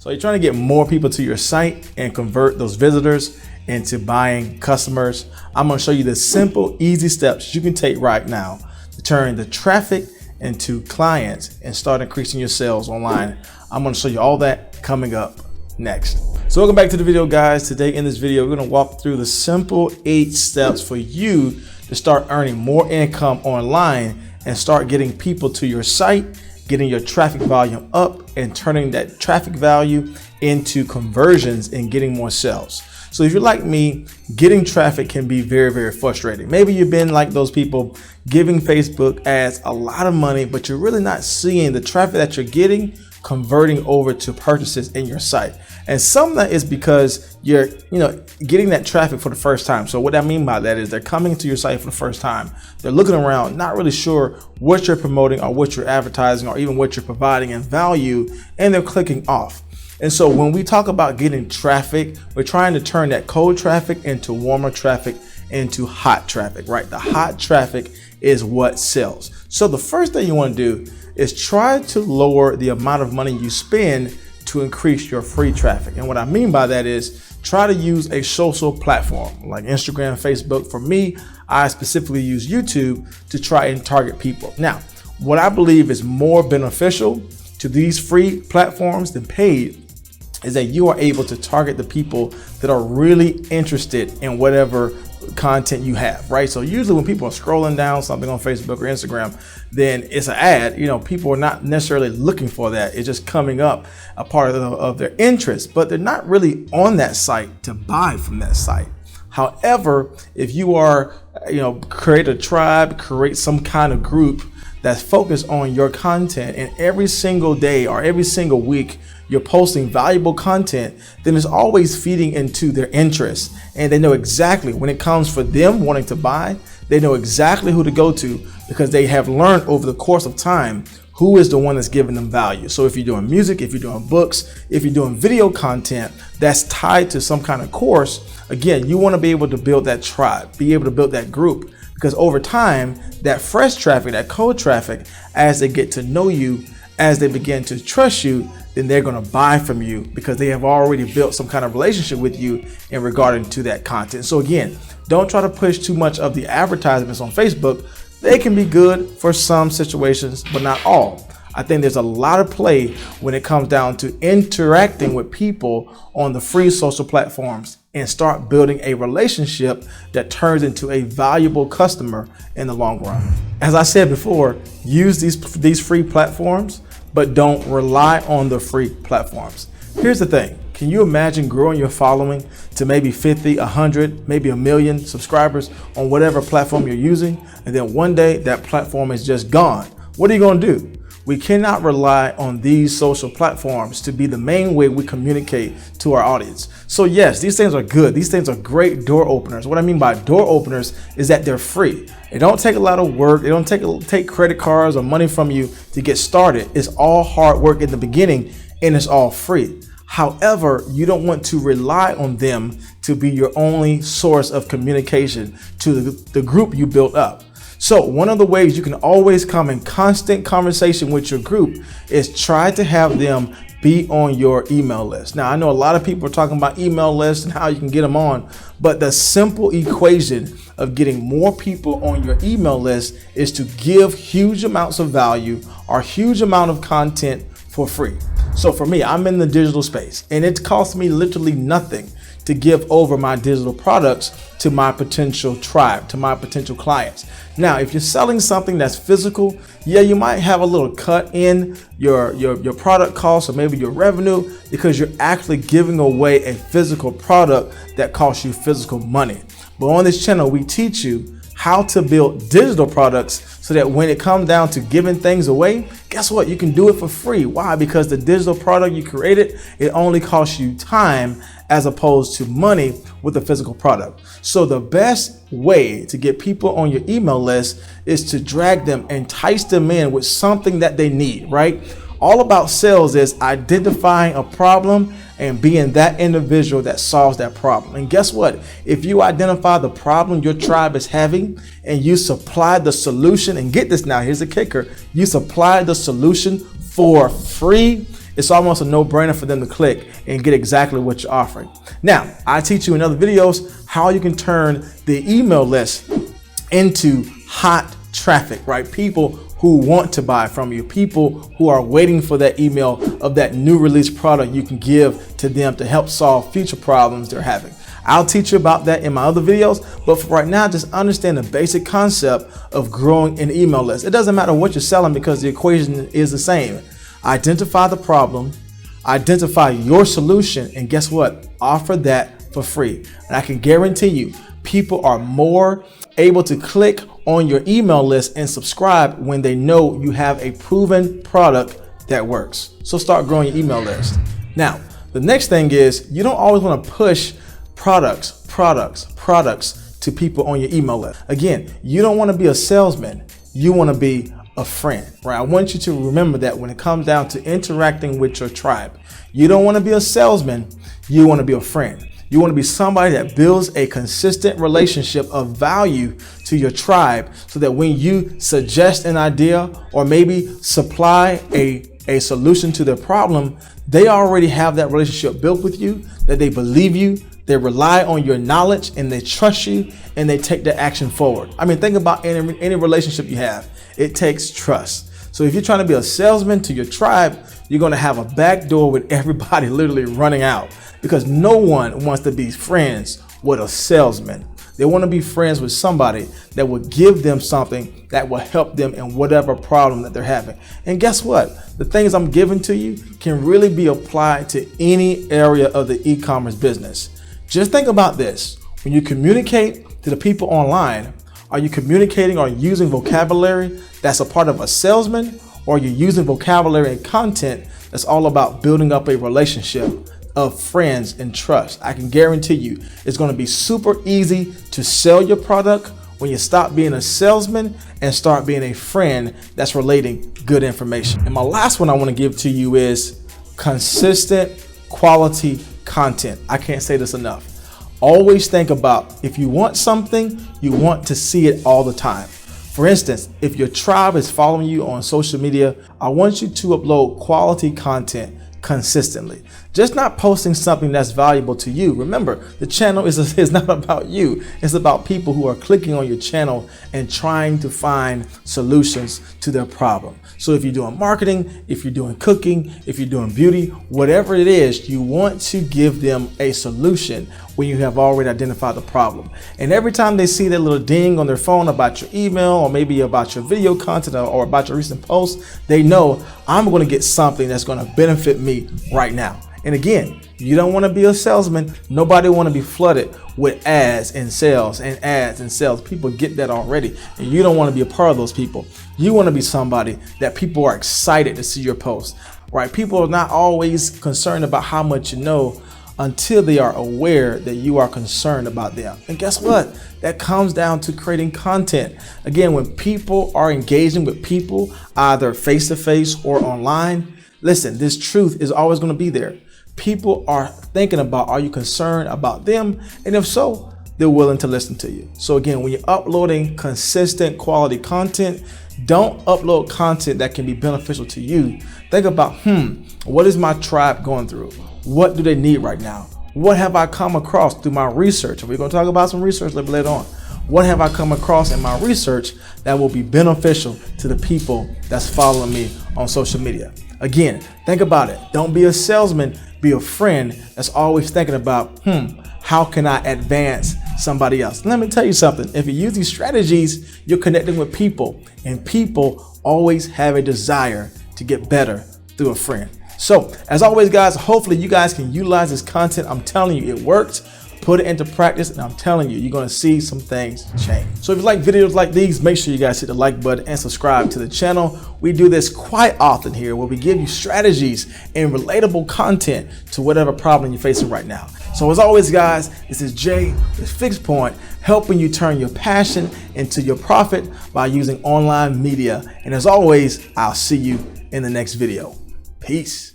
So you're trying to get more people to your site and convert those visitors into buying customers. I'm going to show you the simple, easy steps you can take right now to turn the traffic into clients and start increasing your sales online. I'm going to show you all that coming up next. So welcome back to the video, guys. Today in this video, we're going to walk through the simple 8 steps for you to start earning more income online and start getting people to your site, getting your traffic volume up and turning that traffic value into conversions and getting more sales. So if you're like me, getting traffic can be very, very frustrating. Maybe you've been like those people giving Facebook ads a lot of money, but you're really not seeing the traffic that you're getting converting over to purchases in your site. And some of that is because you're, getting that traffic for the first time. So what I mean by that is they're coming to your site for the first time. They're looking around, not really sure what you're promoting or what you're advertising or even what you're providing in value, and they're clicking off. And so when we talk about getting traffic, we're trying to turn that cold traffic into warmer traffic, into hot traffic, right? The hot traffic is what sells. So the first thing you want to do is try to lower the amount of money you spend to increase your free traffic. And what I mean by that is try to use a social platform like Instagram, Facebook. For me, I specifically use YouTube to try and target people. Now, what I believe is more beneficial to these free platforms than paid is that you are able to target the people that are really interested in whatever content you have, right? So usually when people are scrolling down something on Facebook or Instagram, then it's an ad. People are not necessarily looking for that. It's just coming up a part of their interest, but they're not really on that site to buy from that site. However, if you are, create a tribe, create some kind of group that's focused on your content, and every single day or every single week you're posting valuable content, then it's always feeding into their interests. And they know exactly when it comes for them wanting to buy, they know exactly who to go to because they have learned over the course of time who is the one that's giving them value. So if you're doing music, if you're doing books, if you're doing video content that's tied to some kind of course, again, you want to be able to build that tribe, be able to build that group. Because over time, that fresh traffic, that cold traffic, as they get to know you, as they begin to trust you, then they're going to buy from you because they have already built some kind of relationship with you in regarding to that content. So again, don't try to push too much of the advertisements on Facebook. They can be good for some situations, but not all. I think there's a lot of play when it comes down to interacting with people on the free social platforms and start building a relationship that turns into a valuable customer in the long run. As I said before, use these free platforms, but don't rely on the free platforms. Here's the thing. Can you imagine growing your following to maybe 50, 100, maybe 1 million subscribers on whatever platform you're using, and then one day that platform is just gone? What are you going to do? We cannot rely on these social platforms to be the main way we communicate to our audience. So yes, these things are good. These things are great door openers. What I mean by door openers is that they're free. They don't take a lot of work. They don't take credit cards or money from you to get started. It's all hard work in the beginning and it's all free. However, you don't want to rely on them to be your only source of communication to the group you built up. So one of the ways you can always come in constant conversation with your group is try to have them be on your email list. Now, I know a lot of people are talking about email lists and how you can get them on, but the simple equation of getting more people on your email list is to give huge amounts of value or huge amount of content for free. So for me, I'm in the digital space and it costs me literally nothing to give over my digital products to my potential tribe, to my potential clients. Now, if you're selling something that's physical, yeah, you might have a little cut in your product cost or maybe your revenue because you're actually giving away a physical product that costs you physical money. But on this channel, we teach you how to build digital products so that when it comes down to giving things away, guess what? You can do it for free. Why? Because the digital product you created, it only costs you time as opposed to money with the physical product. So the best way to get people on your email list is to drag them, entice them in with something that they need, right? All about sales is identifying a problem and being that individual that solves that problem. And guess what? If you identify the problem your tribe is having and you supply the solution, and get this now, here's the kicker, you supply the solution for free, it's almost a no-brainer for them to click and get exactly what you're offering. Now, I teach you in other videos how you can turn the email list into hot traffic, right? People who want to buy from you, people who are waiting for that email of that new release product you can give to them to help solve future problems they're having. I'll teach you about that in my other videos, but for right now, just understand the basic concept of growing an email list. It doesn't matter what you're selling because the equation is the same. Identify the problem, identify your solution, and guess what? Offer that for free. And I can guarantee you, people are more able to click on your email list and subscribe when they know you have a proven product that works. So start growing your email list. Now, the next thing is you don't always want to push products to people on your email list. Again, you don't want to be a salesman. You want to be a friend, right? I want you to remember that when it comes down to interacting with your tribe. You don't want to be a salesman. You want to be a friend. You want to be somebody that builds a consistent relationship of value to your tribe so that when you suggest an idea or maybe supply a solution to their problem, they already have that relationship built with you, that they believe you, they rely on your knowledge, and they trust you, and they take the action forward. I mean, think about any relationship you have. It takes trust. So if you're trying to be a salesman to your tribe, you're going to have a back door with everybody literally running out, because no one wants to be friends with a salesman. They want to be friends with somebody that will give them something that will help them in whatever problem that they're having. And guess what? The things I'm giving to you can really be applied to any area of the e-commerce business. Just think about this. When you communicate to the people online, are you communicating or using vocabulary that's a part of a salesman, or are you using vocabulary and content that's all about building up a relationship of friends and trust? I can guarantee you it's going to be super easy to sell your product when you stop being a salesman and start being a friend that's relating good information. And my last one I want to give to you is consistent quality content. I can't say this enough. Always think about, if you want something, you want to see it all the time. For instance, if your tribe is following you on social media, I want you to upload quality content consistently. Just not posting something that's valuable to you. Remember, the channel is not about you. It's about people who are clicking on your channel and trying to find solutions to their problem. So if you're doing marketing, if you're doing cooking, if you're doing beauty, whatever it is, you want to give them a solution when you have already identified the problem. And every time they see that little ding on their phone about your email or maybe about your video content or about your recent posts, they know I'm going to get something that's going to benefit me right now. And again, you don't want to be a salesman. Nobody want to be flooded with ads and sales and ads and sales. People get that already, and you don't want to be a part of those people. You want to be somebody that people are excited to see your post, right? People are not always concerned about how much you know until they are aware that you are concerned about them. And guess what? That comes down to creating content. Again, when people are engaging with people, either face-to-face or online, listen, this truth is always going to be there. People are thinking about, are you concerned about them? And if so, they're willing to listen to you. So again, when you're uploading consistent quality content, don't upload content that can be beneficial to you. Think about, what is my tribe going through? What do they need right now? What have I come across through my research? We're going to talk about some research a little later on. What have I come across in my research that will be beneficial to the people that's following me on social media? Again, think about it. Don't be a salesman, be a friend that's always thinking about, how can I advance somebody else? Let me tell you something. If you use these strategies, you're connecting with people, and people always have a desire to get better through a friend. So as always, guys, hopefully you guys can utilize this content. I'm telling you, it works. Put it into practice, and I'm telling you, you're going to see some things change. So if you like videos like these, make sure you guys hit the like button and subscribe to the channel. We do this quite often here, where we give you strategies and relatable content to whatever problem you're facing right now. So as always, guys, this is Jay with Fixed Point, helping you turn your passion into your profit by using online media. And as always, I'll see you in the next video. Peace.